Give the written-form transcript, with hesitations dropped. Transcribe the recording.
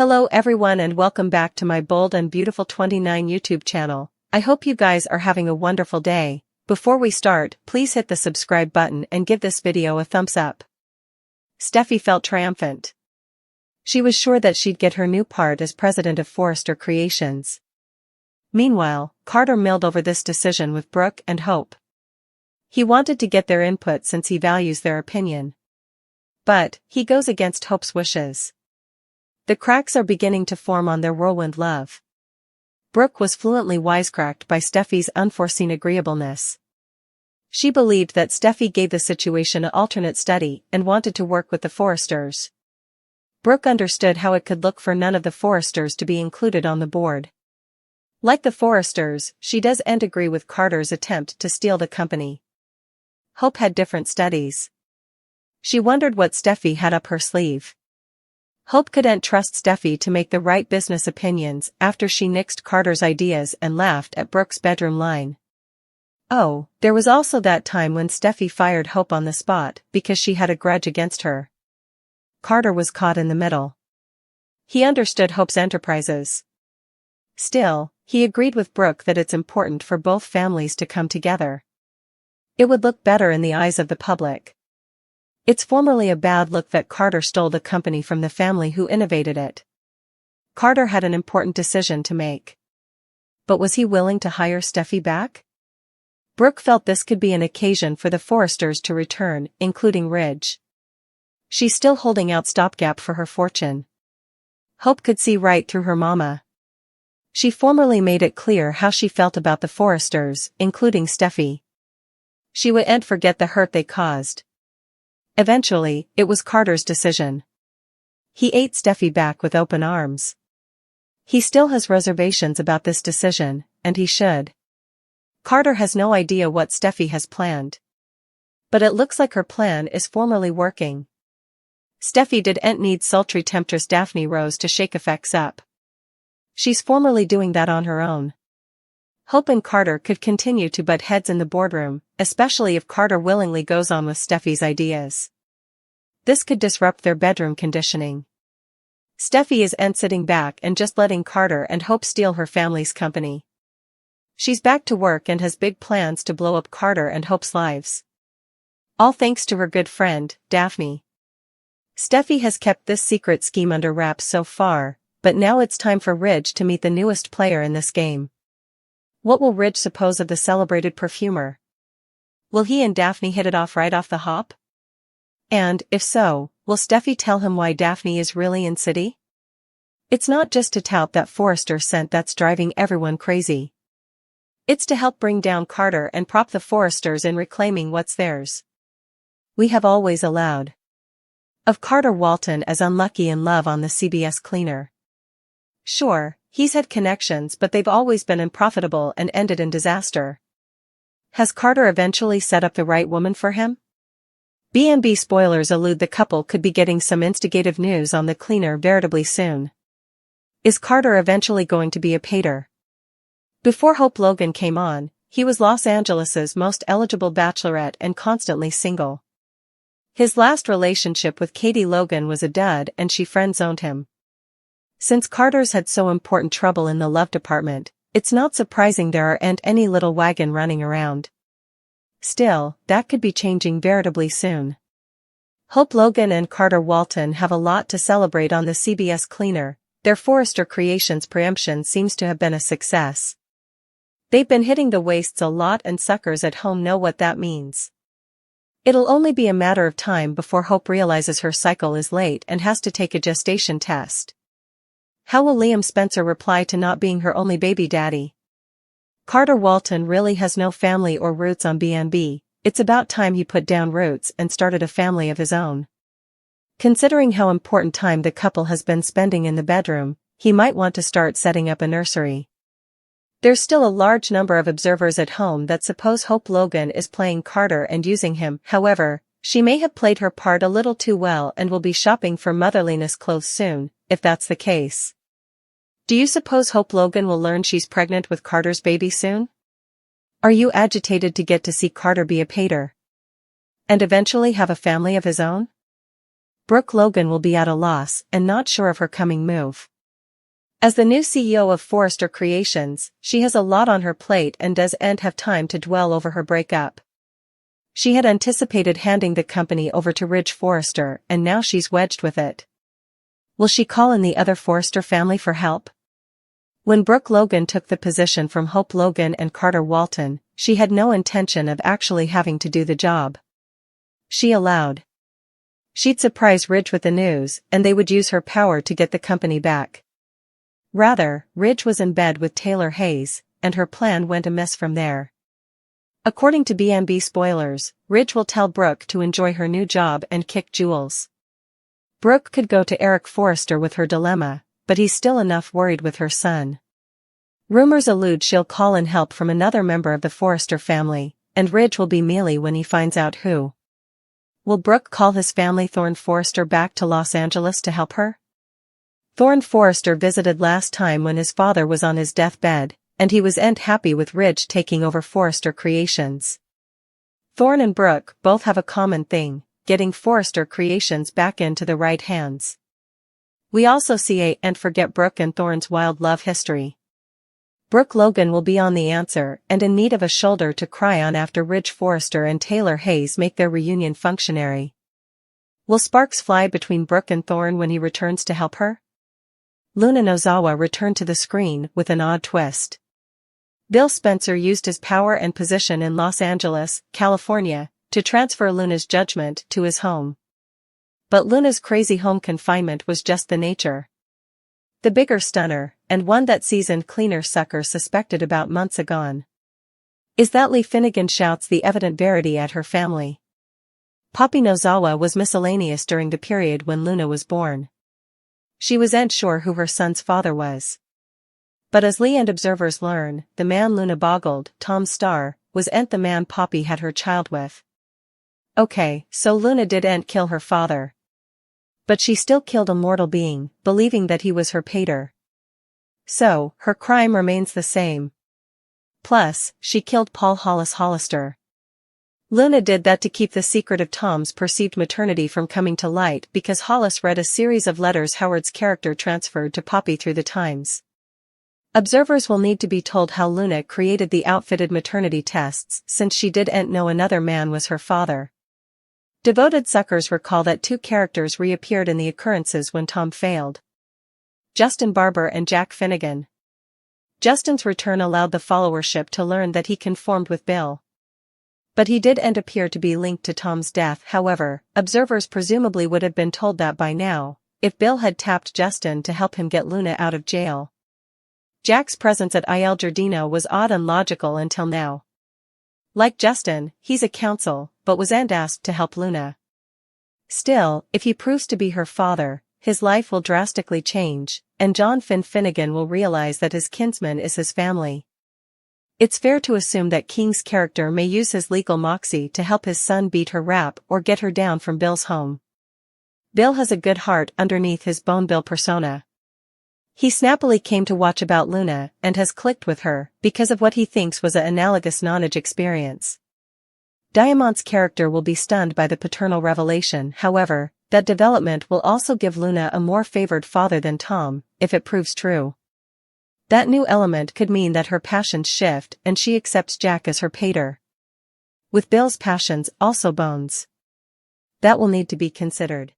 Hello everyone and welcome back to my Bold and Beautiful 29 YouTube channel. I hope you guys are having a wonderful day. Before we start, please hit the subscribe button and give this video a thumbs up. Steffi felt triumphant. She was sure that she'd get her new part as president of Forrester Creations. Meanwhile, Carter milled over this decision with Brooke and Hope. He wanted to get their input since he values their opinion. But he goes against Hope's wishes. The cracks are beginning to form on their whirlwind love. Brooke was fluently wisecracked by Steffi's unforeseen agreeableness. She believed that Steffi gave the situation an alternate study and wanted to work with the Forresters. Brooke understood how it could look for none of the Forresters to be included on the board. Like the Forresters, she doesn't agree with Carter's attempt to steal the company. Hope had different studies. She wondered what Steffi had up her sleeve. Hope couldn't trust Steffi to make the right business opinions after she nixed Carter's ideas and laughed at Brooke's bedroom line. Oh, there was also that time when Steffi fired Hope on the spot because she had a grudge against her. Carter was caught in the middle. He understood Hope's enterprises. Still, he agreed with Brooke that it's important for both families to come together. It would look better in the eyes of the public. It's formerly a bad look that Carter stole the company from the family who innovated it. Carter had an important decision to make. But was he willing to hire Steffi back? Brooke felt this could be an occasion for the Forresters to return, including Ridge. She's still holding out stopgap for her fortune. Hope could see right through her mama. She formally made it clear how she felt about the Forresters, including Steffi. She wouldn't forget the hurt they caused. Eventually, it was Carter's decision. He ate Steffi back with open arms. He still has reservations about this decision, and he should. Carter has no idea what Steffi has planned. But it looks like her plan is formally working. Steffi didn't need sultry temptress Daphne Rose to shake effects up. She's formally doing that on her own. Hope and Carter could continue to butt heads in the boardroom, especially if Carter willingly goes on with Steffi's ideas. This could disrupt their bedroom conditioning. Steffi isn't sitting back and just letting Carter and Hope steal her family's company. She's back to work and has big plans to blow up Carter and Hope's lives. All thanks to her good friend, Daphne. Steffi has kept this secret scheme under wraps so far, but now it's time for Ridge to meet the newest player in this game. What will Ridge suppose of the celebrated perfumer? Will he and Daphne hit it off right off the hop? And, if so, will Steffi tell him why Daphne is really in city? It's not just to tout that Forrester scent that's driving everyone crazy. It's to help bring down Carter and prop the Forresters in reclaiming what's theirs. We have always allowed of Carter Walton as unlucky in love on the CBS cleaner. Sure, he's had connections but they've always been unprofitable and ended in disaster. Has Carter eventually set up the right woman for him? B&B spoilers allude the couple could be getting some instigative news on the cleaner veritably soon. Is Carter eventually going to be a pater? Before Hope Logan came on, he was Los Angeles's most eligible bachelorette and constantly single. His last relationship with Katie Logan was a dud and she friend-zoned him. Since Carter's had so important trouble in the love department, it's not surprising there aren't any little wagon running around. Still, that could be changing veritably soon. Hope Logan and Carter Walton have a lot to celebrate on the CBS cleaner. Their Forrester Creations preemption seems to have been a success. They've been hitting the waists a lot and suckers at home know what that means. It'll only be a matter of time before Hope realizes her cycle is late and has to take a gestation test. How will Liam Spencer reply to not being her only baby daddy? Carter Walton really has no family or roots on B&B. It's about time he put down roots and started a family of his own. Considering how important time the couple has been spending in the bedroom, he might want to start setting up a nursery. There's still a large number of observers at home that suppose Hope Logan is playing Carter and using him. However, she may have played her part a little too well and will be shopping for motherliness clothes soon, if that's the case. Do you suppose Hope Logan will learn she's pregnant with Carter's baby soon? Are you agitated to get to see Carter be a pater? And eventually have a family of his own? Brooke Logan will be at a loss and not sure of her coming move. As the new CEO of Forrester Creations, she has a lot on her plate and doesn't have time to dwell over her breakup. She had anticipated handing the company over to Ridge Forrester, and now she's wedged with it. Will she call in the other Forrester family for help? When Brooke Logan took the position from Hope Logan and Carter Walton, she had no intention of actually having to do the job. She allowed. She'd surprise Ridge with the news, and they would use her power to get the company back. Rather, Ridge was in bed with Taylor Hayes, and her plan went amiss from there. According to B&B spoilers, Ridge will tell Brooke to enjoy her new job and kick Jules. Brooke could go to Eric Forrester with her dilemma, but he's still enough worried with her son. Rumors allude she'll call in help from another member of the Forrester family, and Ridge will be mealy when he finds out who. Will Brooke call his family Thorne Forrester back to Los Angeles to help her? Thorne Forrester visited last time when his father was on his deathbed, and he wasn't happy with Ridge taking over Forrester Creations. Thorne and Brooke both have a common thing, getting Forrester Creations back into the right hands. We also see and forget Brooke and Thorne's wild love history. Brooke Logan will be on the answer and in need of a shoulder to cry on after Ridge Forrester and Taylor Hayes make their reunion functionary. Will sparks fly between Brooke and Thorne when he returns to help her? Luna Nozawa returned to the screen with an odd twist. Bill Spencer used his power and position in Los Angeles, California, to transfer Luna's judgment to his home. But Luna's crazy home confinement was just the nature. The bigger stunner, and one that seasoned cleaner sucker suspected about months agone. Is that Lee Finnegan shouts the evident verity at her family. Poppy Nozawa was miscellaneous during the period when Luna was born. She wasn't sure who her son's father was. But as Lee and observers learn, the man Luna boggled, Tom Starr, wasn't the man Poppy had her child with. Okay, so Luna didn't kill her father. But she still killed a mortal being, believing that he was her pater. So, her crime remains the same. Plus, she killed Paul Hollis Hollister. Luna did that to keep the secret of Tom's perceived maternity from coming to light because Hollis read a series of letters Howard's character transferred to Poppy through the Times. Observers will need to be told how Luna created the outfitted maternity tests since she didn't know another man was her father. Devoted suckers recall that two characters reappeared in the occurrences when Tom failed. Justin Barber and Jack Finnegan. Justin's return allowed the followership to learn that he conformed with Bill. But he didn't appear to be linked to Tom's death. However, observers presumably would have been told that by now, if Bill had tapped Justin to help him get Luna out of jail. Jack's presence at Il Giardino was odd and logical until now. Like Justin, he's a counsel, but wasn't asked to help Luna. Still, if he proves to be her father, his life will drastically change, and John Finnegan will realize that his kinsman is his family. It's fair to assume that King's character may use his legal moxie to help his son beat her rap or get her down from Bill's home. Bill has a good heart underneath his Bone Bill persona. He snappily came to watch about Luna and has clicked with her because of what he thinks was an analogous nonage experience. Diamant's character will be stunned by the paternal revelation. However, that development will also give Luna a more favored father than Tom, if it proves true. That new element could mean that her passions shift and she accepts Jack as her pater. With Bill's passions also Bones. That will need to be considered.